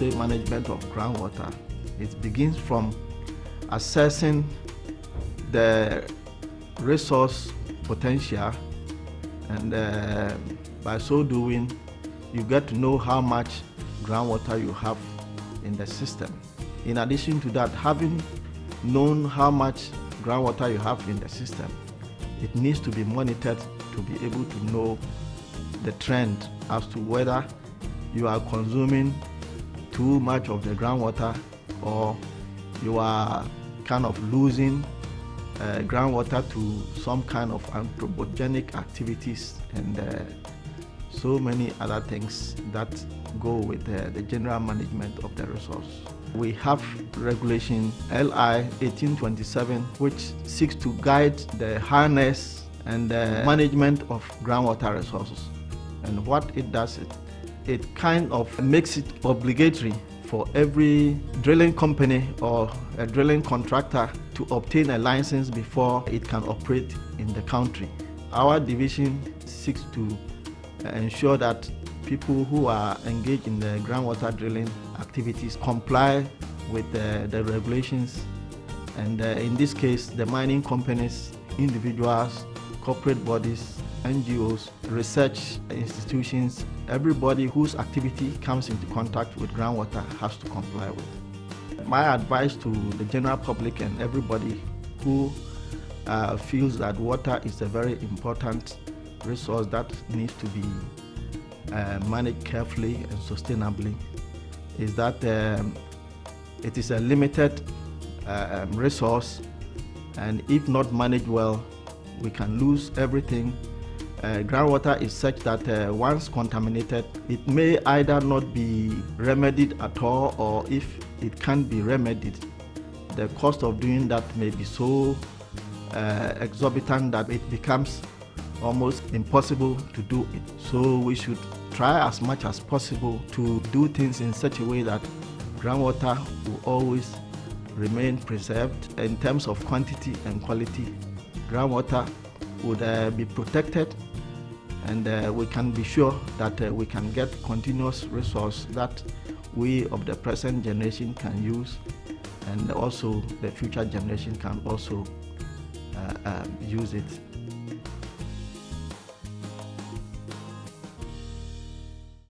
say management of groundwater, it begins from assessing the resource potential, and by so doing, you get to know how much groundwater you have in the system. In addition to that, having known how much groundwater you have in the system, it needs to be monitored to be able to know the trend as to whether you are consuming too much of the groundwater or you are kind of losing groundwater to some kind of anthropogenic activities and so many other things that go with the general management of the resource. We have regulation LI 1827, which seeks to guide the harness and the management of groundwater resources. And what it does, it kind of makes it obligatory for every drilling company or a drilling contractor to obtain a license before it can operate in the country. Our division seeks to ensure that people who are engaged in the groundwater drilling activities comply with the regulations, and in this case the mining companies, individuals, corporate bodies, NGOs, research institutions, everybody whose activity comes into contact with groundwater has to comply with. My advice to the general public and everybody who feels that water is a very important resource that needs to be managed carefully and sustainably is that it is a limited resource, and if not managed well, we can lose everything. Groundwater is such that once contaminated, it may either not be remedied at all, or if it can't be remedied, the cost of doing that may be so exorbitant that it becomes almost impossible to do it. So we should try as much as possible to do things in such a way that groundwater will always remain preserved in terms of quantity and quality. Groundwater would be protected, and we can be sure that we can get continuous resource that we of the present generation can use, and also the future generation can also use it.